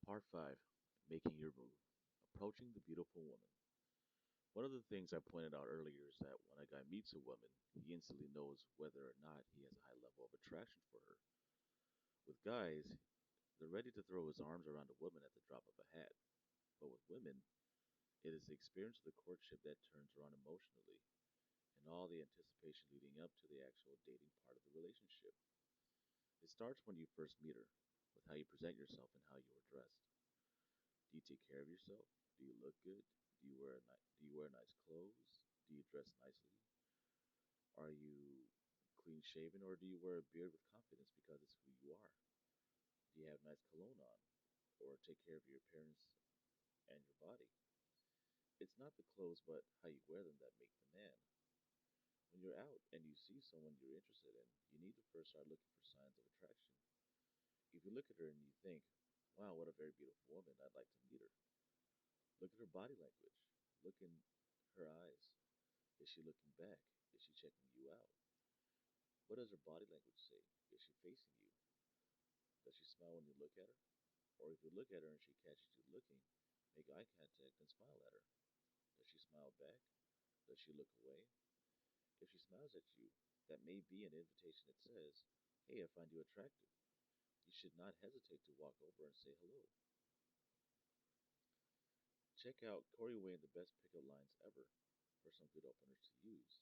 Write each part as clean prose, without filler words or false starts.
Part 5, Making Your Move. Approaching the Beautiful Woman. One of the things I pointed out earlier is that when a guy meets a woman, he instantly knows whether or not he has a high level of attraction for her. With guys, they're ready to throw his arms around a woman at the drop of a hat. But with women, it is the experience of the courtship that turns her on emotionally, and all the anticipation leading up to the actual dating part of the relationship. It starts when you first meet her, with how you present yourself and how you are dressed. Do you take care of yourself? Do you look good? Do you wear nice clothes? Do you dress nicely? Are you clean shaven or do you wear a beard with confidence because it's who you are? Do you have nice cologne on or take care of your appearance and your body? It's not the clothes but how you wear them that make the man. When you're out and you see someone you're interested in, you need to first start looking for signs of attraction. If you look at her and you think, wow, what a very beautiful woman, I'd like to meet her. Look at her body language. Look in her eyes. Is she looking back? Is she checking you out? What does her body language say? Is she facing you? Does she smile when you look at her? Or if you look at her and she catches you looking, make eye contact and smile at her. Does she smile back? Does she look away? If she smiles at you, that may be an invitation that says, hey, I find you attractive. You should not hesitate to walk over and say hello. Check out Corey Wayne the best pickup lines ever for some good openers to use.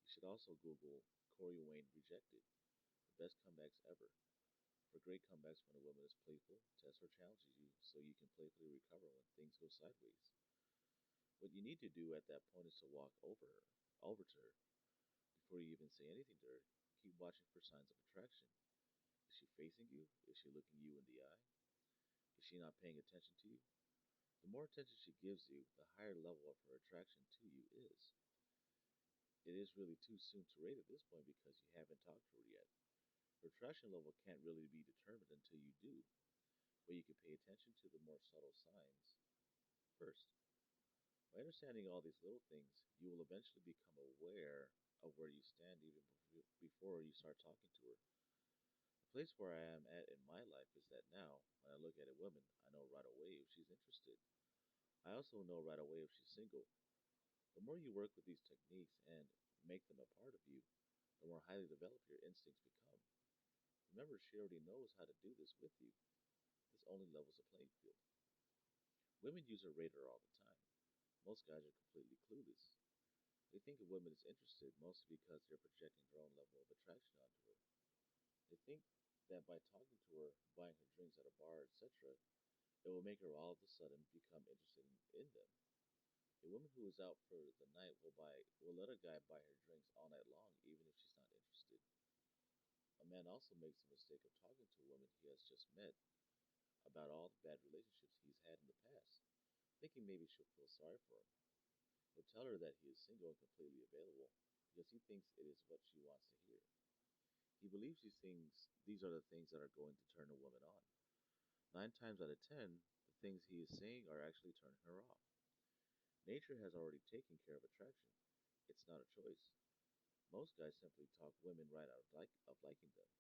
You should also Google Corey Wayne rejected, the best comebacks ever. For great comebacks when a woman is playful, tests or challenges you so you can playfully recover when things go sideways. What you need to do at that point is to walk over to her. Before you even say anything to her, keep watching for signs of attraction. Is she facing you? Is she looking you in the eye? Is she not paying attention to you? The more attention she gives you, the higher level of her attraction to you is. It is really too soon to rate at this point because you haven't talked to her yet. Her attraction level can't really be determined until you do, but you can pay attention to the more subtle signs first. By understanding all these little things, you will eventually become aware of where you stand even before you start talking to her. The place where I am at in my life is that now, when I look at a woman, I know right away if she's interested. I also know right away if she's single. The more you work with these techniques and make them a part of you, the more highly developed your instincts become. Remember, she already knows how to do this with you. This only levels the playing field. Women use a radar all the time. Most guys are completely clueless. They think a woman is interested mostly because they're projecting their own level of attraction onto her. They think that by talking to her, buying her drinks at a bar, etc., it will make her all of a sudden become interested in them. A woman who is out for the night will let a guy buy her drinks all night long even if she's not interested. A man also makes the mistake of talking to a woman he has just met about all the bad relationships he's had in the past, thinking maybe she'll feel sorry for him. He'll tell her that he is single and completely available because he thinks it is what she wants to hear. He believes these are the things that are going to turn a woman on. 9 times out of 10, the things he is saying are actually turning her off. Nature has already taken care of attraction. It's not a choice. Most guys simply talk women right out of liking them.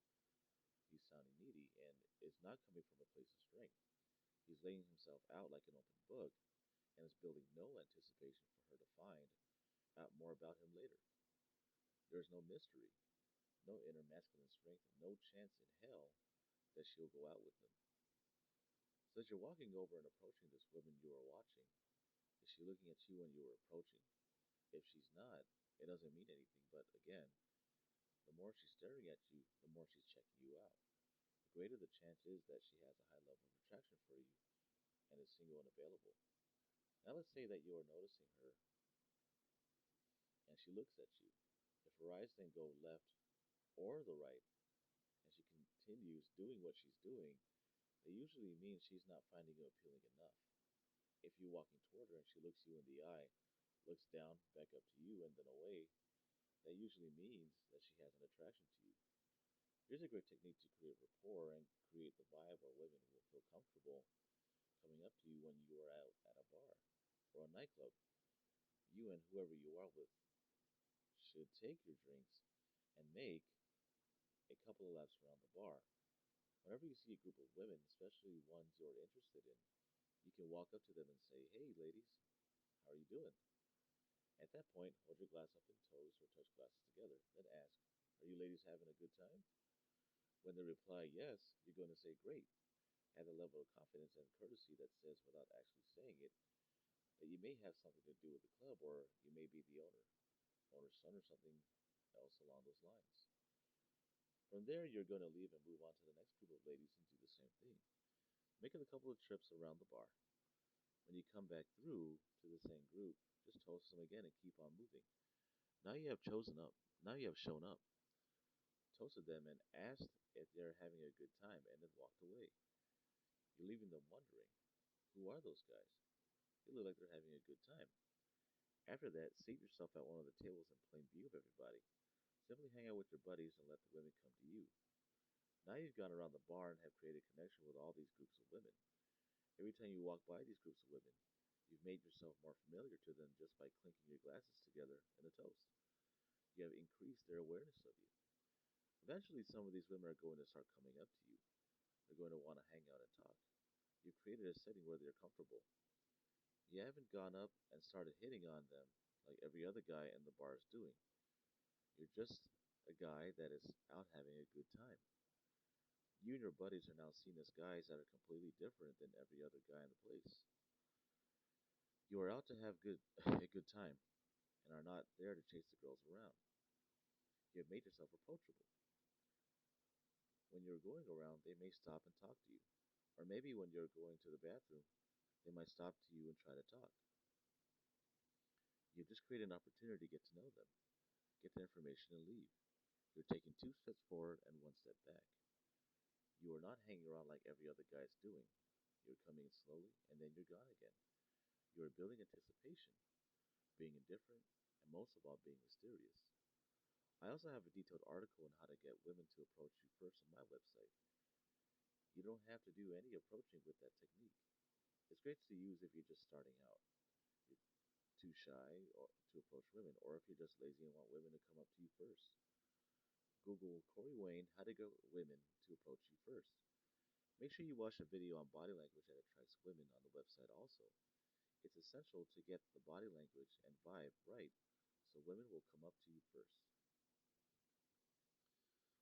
He's sounding needy and is not coming from a place of strength. He's laying himself out like an open book and is building no anticipation for her to find out more about him later. There's no mystery, no inner masculine strength, and no chance in hell that she'll go out with him. So as you're walking over and approaching this woman you are watching, is she looking at you when you are approaching? If she's not, it doesn't mean anything, but again, the more she's staring at you, the more she's checking you out. The greater the chance is that she has a high level of attraction for you and is single and available. Now let's say that you are noticing her and she looks at you. If her eyes then go left or the right and she continues doing what she's doing, that usually means she's not finding you appealing enough. If you're walking toward her and she looks you in the eye, looks down, back up to you, and then away, that usually means that she has an attraction to you. Here's a great technique to create rapport and create the vibe where women will feel comfortable coming up to you when you are out at a bar or a nightclub. You and whoever you are with should take your drinks and make a couple of laps around the bar. Whenever you see a group of women, especially ones you're interested in, you can walk up to them and say, "Hey, ladies, how are you doing?" At that point, hold your glass up in toast or touch glasses together. Then ask, "Are you ladies having a good time?" When they reply yes, you're going to say, "Great." Add a level of confidence and courtesy that says, without actually saying it, that you may have something to do with the club or you may be the owner's son or something else along those lines. From there, you're going to leave and move on to the next group of ladies and do the same thing. Make it a couple of trips around the bar. When you come back through to the same group, just toast them again and keep on moving. Now you have chosen up. Now you have shown up, toasted them, and asked if they're having a good time, and then walked away. You're leaving them wondering, who are those guys? They look like they're having a good time. After that, seat yourself at one of the tables in plain view of everybody. Simply hang out with your buddies and let the women come to you. Now you've gone around the bar and have created a connection with all these groups of women. Every time you walk by these groups of women, you've made yourself more familiar to them just by clinking your glasses together in a toast. You have increased their awareness of you. Eventually, some of these women are going to start coming up to you. They're going to want to hang out and talk. You've created a setting where they're comfortable. You haven't gone up and started hitting on them like every other guy in the bar is doing. You're just a guy that is out having a good time. You and your buddies are now seen as guys that are completely different than every other guy in the place. You are out to have a good time and are not there to chase the girls around. You have made yourself approachable. When you're going around, they may stop and talk to you. Or maybe when you're going to the bathroom, they might stop to you and try to talk. You've just created an opportunity to get to know them, get the information, and leave. You're taking two steps forward and one step back. You are not hanging around like every other guy is doing. You're coming in slowly and then you're gone again. You are building anticipation, being indifferent, and most of all, being mysterious. I also have a detailed article on how to get women to approach you first on my website. You don't have to do any approaching with that technique. It's great to use if you're just starting out. You're too shy to approach women, or if you're just lazy and want women to come up to you first. Google Corey Wayne how to get women to approach you first. Make sure you watch a video on body language that attracts women on the website also. It's essential to get the body language and vibe right so women will come up to you first.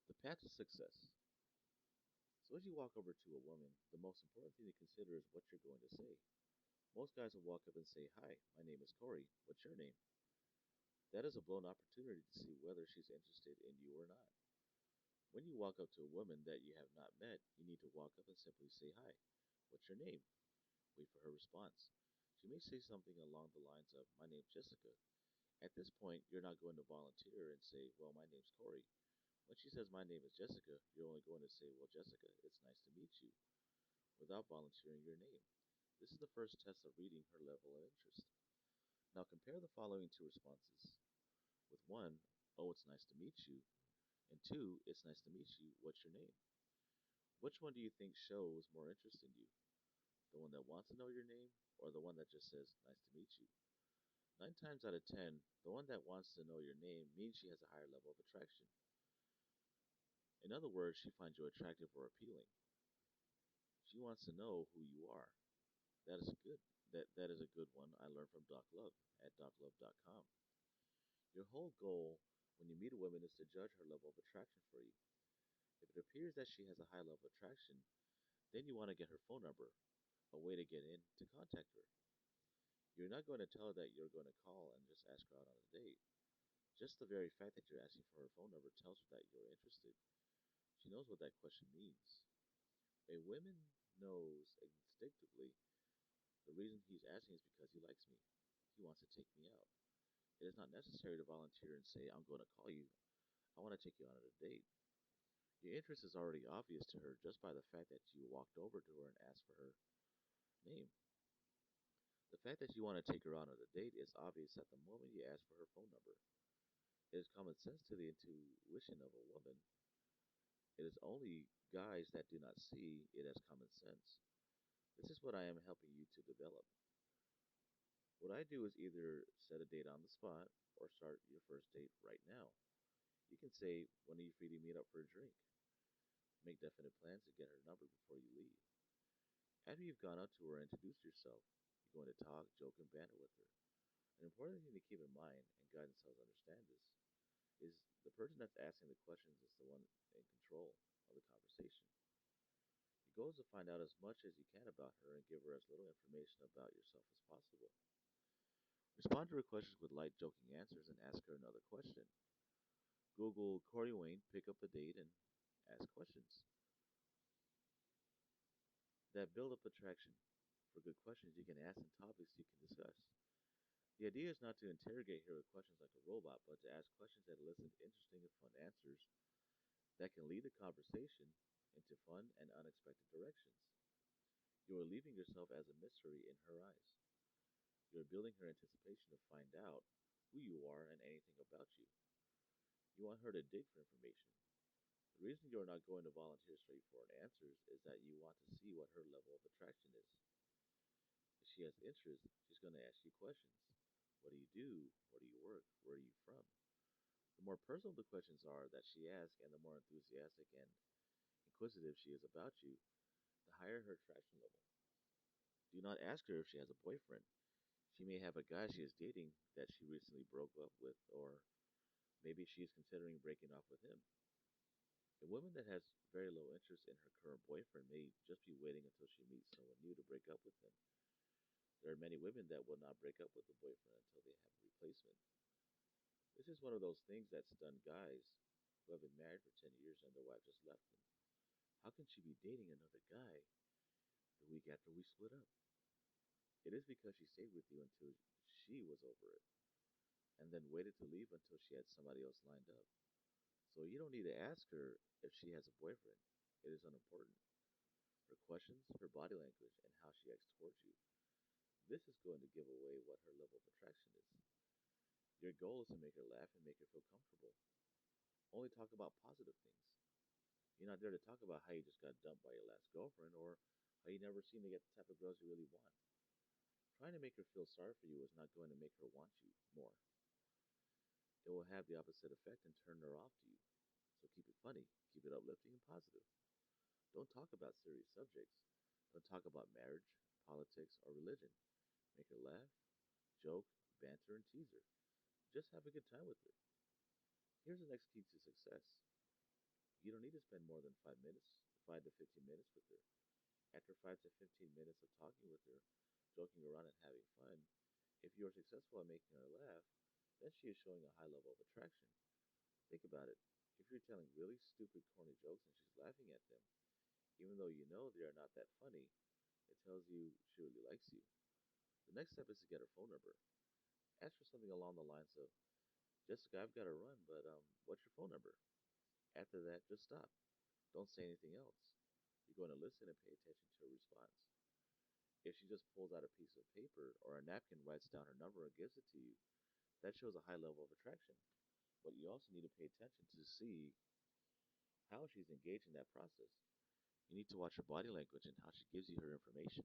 The path to success. So as you walk over to a woman, the most important thing to consider is what you're going to say. Most guys will walk up and say, "Hi, my name is Corey. What's your name?" That is a blown opportunity to see whether she's interested in you or not. When you walk up to a woman that you have not met, you need to walk up and simply say, "Hi, what's your name?" Wait for her response. She may say something along the lines of, "My name's Jessica." At this point, you're not going to volunteer and say, "Well, my name's Corey." When she says, "My name is Jessica," you're only going to say, "Well, Jessica, it's nice to meet you," without volunteering your name. This is the first test of reading her level of interest. Now compare the following two responses. With one, "Oh, it's nice to meet you," and two, "It's nice to meet you. What's your name?" Which one do you think shows more interest in you? The one that wants to know your name or the one that just says, "Nice to meet you"? 9 times out of 10, the one that wants to know your name means she has a higher level of attraction. In other words, she finds you attractive or appealing. She wants to know who you are. That is good. That is a good one I learned from Doc Love at doclove.com. Your whole goal when you meet a woman is to judge her level of attraction for you. If it appears that she has a high level of attraction, then you want to get her phone number, a way to get in to contact her. You're not going to tell her that you're going to call and just ask her out on a date. Just the very fact that you're asking for her phone number tells her that you're interested. She knows what that question means. A woman knows instinctively the reason he's asking is because he likes me. He wants to take me out. It is not necessary to volunteer and say, "I'm going to call you. I want to take you on a date." Your interest is already obvious to her just by the fact that you walked over to her and asked for her name. The fact that you want to take her out on a date is obvious at the moment you ask for her phone number. It is common sense to the intuition of a woman. It is only guys that do not see it as common sense. This is what I am helping you to develop. What I do is either set a date on the spot or start your first date right now. You can say, "When are you free to meet up for a drink?" Make definite plans to get her number before you leave. After you've gone up to her and introduced yourself, you're going to talk, joke, and banter with her. An important thing to keep in mind, and guidance helps understand this, is the person that's asking the questions is the one in control of the conversation. Your goal is to find out as much as you can about her and give her as little information about yourself as possible. Respond to her questions with light, joking answers and ask her another question. Google Corey Wayne, pick up a date, and ask questions that build up attraction. For good questions, you can ask and topics you can discuss. The idea is not to interrogate her with questions like a robot, but to ask questions that elicit interesting and fun answers that can lead the conversation into fun and unexpected directions. You are leaving yourself as a mystery in her eyes. You are building her anticipation to find out who you are and anything about you. You want her to dig for information. The reason you are not going to volunteer straightforward answers is that you want to see what her level of attraction is. If she has interest, she's going to ask you questions. What do you do? Where do you work? Where are you from? The more personal the questions are that she asks, and the more enthusiastic and inquisitive she is about you, the higher her attraction level. Do not ask her if she has a boyfriend. She may have a guy she is dating that she recently broke up with, or maybe she is considering breaking off with him. A woman that has very low interest in her current boyfriend may just be waiting until she meets someone new to break up with him. There are many women that will not break up with a boyfriend until they have a replacement. This is one of those things that stun guys who have been married for 10 years and their wife just left them. How can she be dating another guy the week after we split up? It is because she stayed with you until she was over it, and then waited to leave until she had somebody else lined up. So you don't need to ask her if she has a boyfriend. It is unimportant. Her questions, her body language, and how she acts towards you. This is going to give away what her level of attraction is. Your goal is to make her laugh and make her feel comfortable. Only talk about positive things. You're not there to talk about how you just got dumped by your last girlfriend or how you never seem to get the type of girls you really want. Trying to make her feel sorry for you is not going to make her want you more. It will have the opposite effect and turn her off to you. So keep it funny, keep it uplifting and positive. Don't talk about serious subjects. Don't talk about marriage, politics, or religion. Make her laugh, joke, banter, and tease her. Just have a good time with her. Here's the next key to success. You don't need to spend more than 5 minutes, 5 to 15 minutes with her. After 5 to 15 minutes of talking with her, joking around and having fun, if you are successful at making her laugh, then she is showing a high level of attraction. Think about it. If you're telling really stupid, corny jokes and she's laughing at them, even though you know they are not that funny, it tells you she really likes you. The next step is to get her phone number. Ask her something along the lines of, Jessica, I've got to run, but what's your phone number? After that, just stop. Don't say anything else. You're going to listen and pay attention to her response. If she just pulls out a piece of paper or a napkin, writes down her number, and gives it to you, that shows a high level of attraction. But you also need to pay attention to see how she's engaged in that process. You need to watch her body language and how she gives you her information.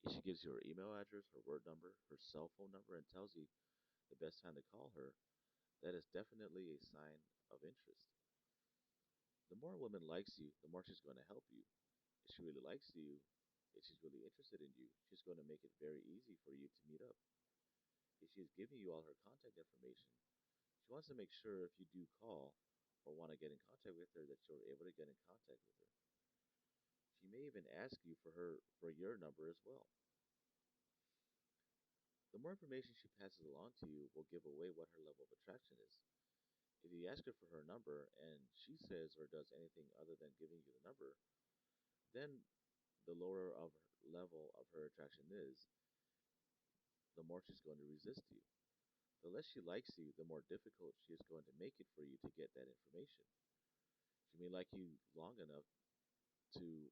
If she gives you her email address, her word number, her cell phone number, and tells you the best time to call her, that is definitely a sign of interest. The more a woman likes you, the more she's going to help you. If she really likes you, if she's really interested in you, she's going to make it very easy for you to meet up. If she's giving you all her contact information, she wants to make sure if you do call or want to get in contact with her that you're able to get in contact with her. She may even ask you for your number as well. The more information she passes along to you will give away what her level of attraction is. If you ask her for her number and she says or does anything other than giving you the number, then the lower of level of her attraction is, the more she's going to resist you. The less she likes you, the more difficult she is going to make it for you to get that information. She may like you long enough to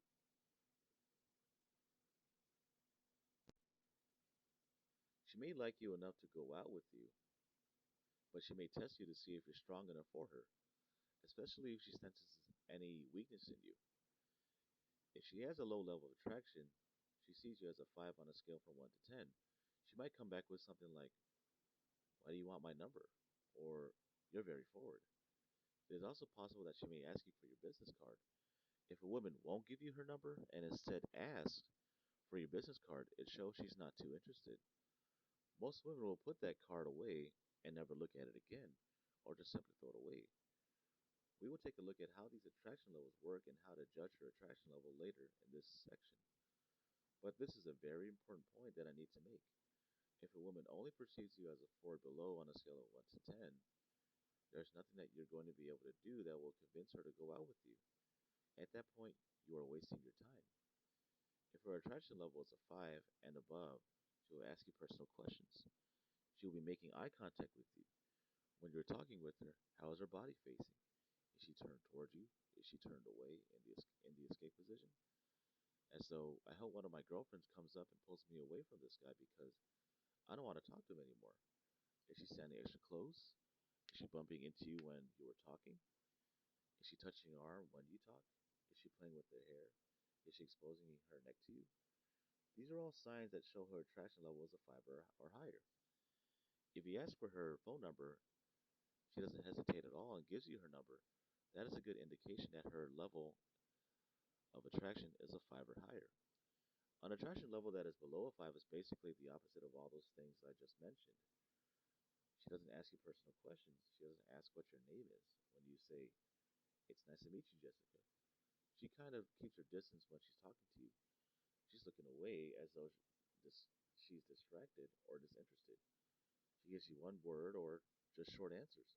she may like you enough to go out with you, but she may test you to see if you're strong enough for her, especially if she senses any weakness in you. If she has a low level of attraction, she sees you as a 5 on a scale from 1 to 10. She might come back with something like, why do you want my number? Or, you're very forward. It is also possible that she may ask you for your business card. If a woman won't give you her number and instead asks for your business card, it shows she's not too interested. Most women will put that card away and never look at it again, or just simply throw it away. We will take a look at how these attraction levels work and how to judge her attraction level later in this section. But this is a very important point that I need to make. If a woman only perceives you as a 4 below on a scale of 1 to 10, there's nothing that you're going to be able to do that will convince her to go out with you. At that point, you are wasting your time. If her attraction level is a 5 and above, she will ask you personal questions. She will be making eye contact with you. When you're talking with her, how is her body facing? Is she turned towards you? Is she turned away in the escape position? And so I hope one of my girlfriends comes up and pulls me away from this guy because I don't want to talk to him anymore. Is she standing extra close? Is she bumping into you when you were talking? Is she touching your arm when you talk? Is she playing with her hair? Is she exposing her neck to you? These are all signs that show her attraction level is a 5 or higher. If you ask for her phone number, she doesn't hesitate at all and gives you her number. That is a good indication that her level of attraction is a 5 or higher. An attraction level that is below a 5 is basically the opposite of all those things I just mentioned. She doesn't ask you personal questions. She doesn't ask what your name is when you say, "It's nice to meet you, Jessica." She kind of keeps her distance when she's talking to you. She's looking away as though she's distracted or disinterested. She gives you one word or just short answers.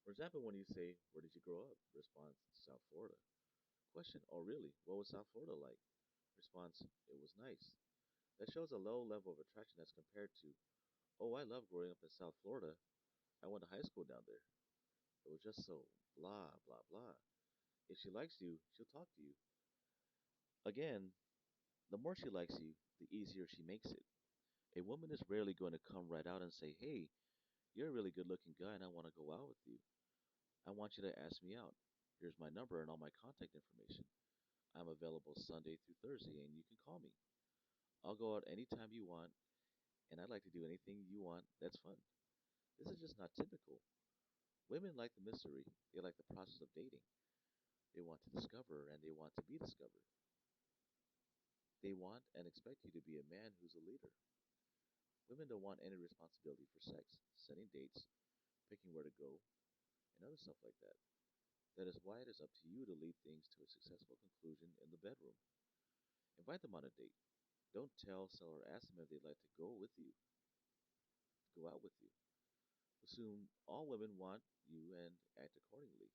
For example, when you say, "Where did you grow up?" Response, "South Florida." Question, "Oh, really? What was South Florida like?" Response, "It was nice." That shows a low level of attraction as compared to, "Oh, I love growing up in South Florida. I went to high school down there. It was just so blah, blah, blah." If she likes you, she'll talk to you. Again, the more she likes you, the easier she makes it. A woman is rarely going to come right out and say, "Hey, you're a really good looking guy and I want to go out with you. I want you to ask me out. Here's my number and all my contact information. I'm available Sunday through Thursday and you can call me. I'll go out anytime you want and I'd like to do anything you want that's fun." This is just not typical. Women like the mystery, they like the process of dating. They want to discover and they want to be discovered. They want and expect you to be a man who's a leader. Women don't want any responsibility for sex, setting dates, picking where to go, and other stuff like that. That is why it is up to you to lead things to a successful conclusion in the bedroom. Invite them on a date. Don't tell, sell, or ask them if they'd like to go out with you. Assume all women want you and act accordingly.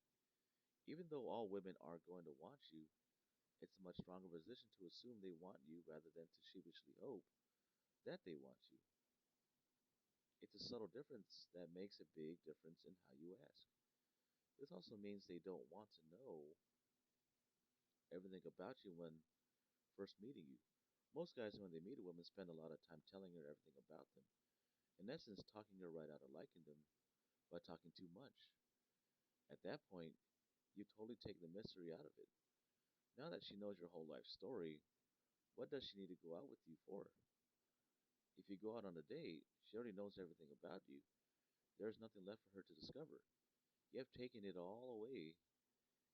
Even though all women aren't going to want you, it's a much stronger position to assume they want you rather than to sheepishly hope that they want you. It's a subtle difference that makes a big difference in how you ask. This also means they don't want to know everything about you when first meeting you. Most guys, when they meet a woman, spend a lot of time telling her everything about them. In essence, talking her right out of liking them by talking too much. At that point, you totally take the mystery out of it. Now that she knows your whole life story, what does she need to go out with you for? If you go out on a date, she already knows everything about you. There is nothing left for her to discover. You have taken it all away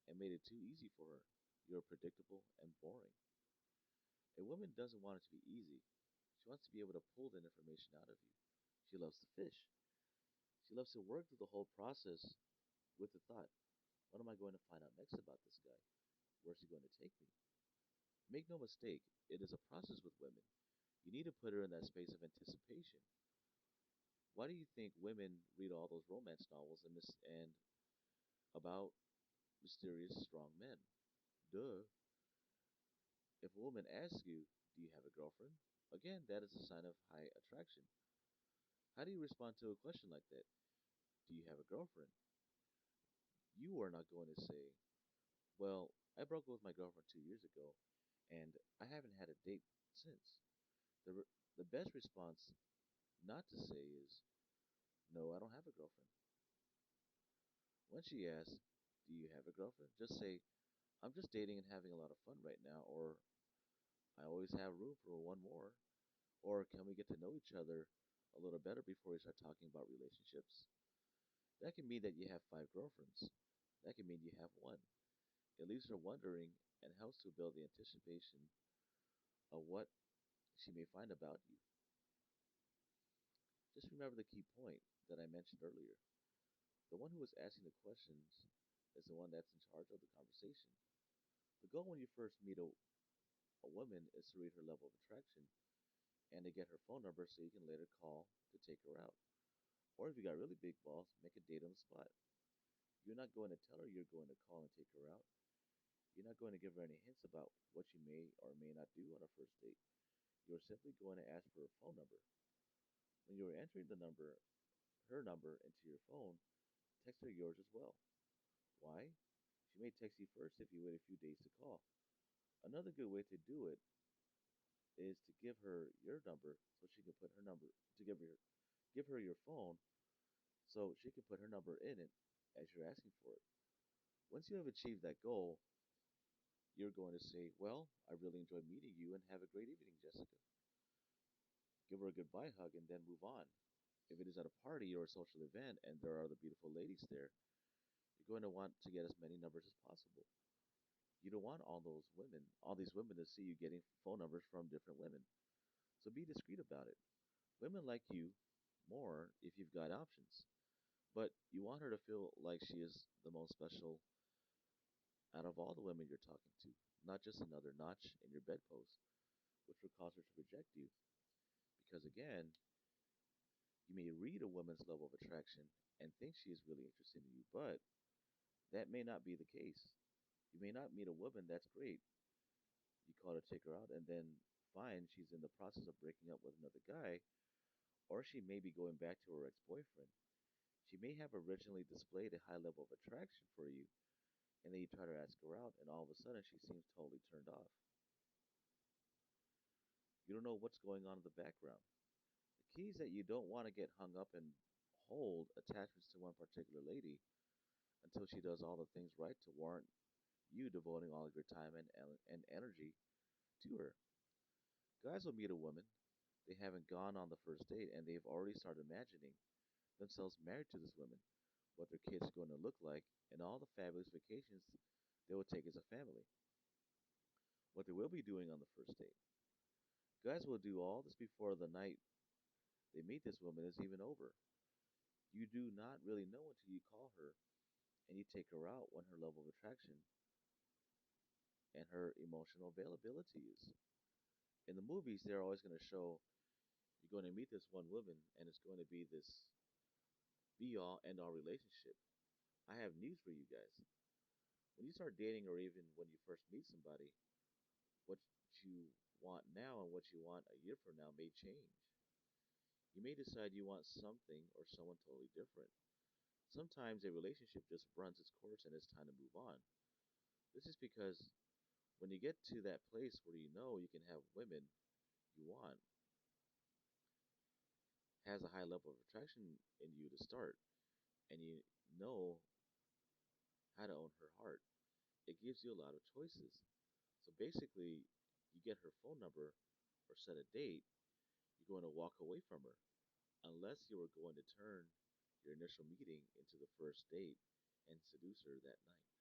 and made it too easy for her. You're predictable and boring. A woman doesn't want it to be easy. She wants to be able to pull that information out of you. She loves to fish. She loves to work through the whole process with the thought, what am I going to find out next about this guy? Where's he going to take me? Make no mistake, it is a process with women. You need to put her in that space of anticipation. Why do you think women read all those romance novels and about mysterious strong men? Duh. If a woman asks you, "Do you have a girlfriend?" Again, that is a sign of high attraction. How do you respond to a question like that? "Do you have a girlfriend?" You are not going to say, "Well, I broke up with my girlfriend 2 years ago, and I haven't had a date since." The, re- the best response not to say is, "No, I don't have a girlfriend." When she asks, "Do you have a girlfriend?" just say, "I'm just dating and having a lot of fun right now," or "I always have room for one more," or "Can we get to know each other a little better before we start talking about relationships?" That can mean that you have 5 girlfriends. That can mean you have one. It leaves her wondering and helps to build the anticipation of what she may find about you. Just remember the key point that I mentioned earlier. The one who is asking the questions is the one that's in charge of the conversation. The goal when you first meet a woman is to read her level of attraction and to get her phone number so you can later call to take her out. Or if you got really big balls, make a date on the spot. You're not going to tell her you're going to call and take her out. You're not going to give her any hints about what you may or may not do on a first date. You're simply going to ask for her phone number. When you're entering her number into your phone, text her yours as well. Why? She may text you first if you wait a few days to call. Another good way to do it is to give her your number so she can put her number to give her your phone so she can put her number in it as you're asking for it. Once you have achieved that goal, you're going to say, "Well, I really enjoyed meeting you and have a great evening, Jessica." Give her a goodbye hug and then move on. If it is at a party or a social event and there are other beautiful ladies there, you're going to want to get as many numbers as possible. You don't want all these women to see you getting phone numbers from different women. So be discreet about it. Women like you more if you've got options. But you want her to feel like she is the most special out of all the women you're talking to, not just another notch in your bedpost, which will cause her to reject you. Because again, you may read a woman's level of attraction and think she is really interested in you, but that may not be the case. You may not meet a woman that's great. You call to take her out and then find she's in the process of breaking up with another guy, or she may be going back to her ex boyfriend. She may have originally displayed a high level of attraction for you, and then you try to ask her out, and all of a sudden she seems totally turned off. You don't know what's going on in the background. The key is that you don't want to get hung up and hold attachments to one particular lady until she does all the things right to warrant you devoting all of your time and energy to her. Guys will meet a woman, they haven't gone on the first date, and they've already started imagining themselves married to this woman, what their kids are going to look like, and all the fabulous vacations they will take as a family, what they will be doing on the first date. Guys will do all this before the night they meet this woman is even over. You do not really know until you call her and you take her out when her level of attraction and her emotional availability is. In the movies, they're always going to show you're going to meet this one woman and it's going to be this be all end all relationship. I have news for you guys. When you start dating or even when you first meet somebody, what you want now and what you want a year from now may change. You may decide you want something or someone totally different. Sometimes a relationship just runs its course and it's time to move on. This is because when you get to that place where you know you can have women you want, has a high level of attraction in you to start, and you know how to own her heart, it gives you a lot of choices. So basically, you get her phone number or set a date, you're going to walk away from her unless you are going to turn your initial meeting into the first date and seduce her that night.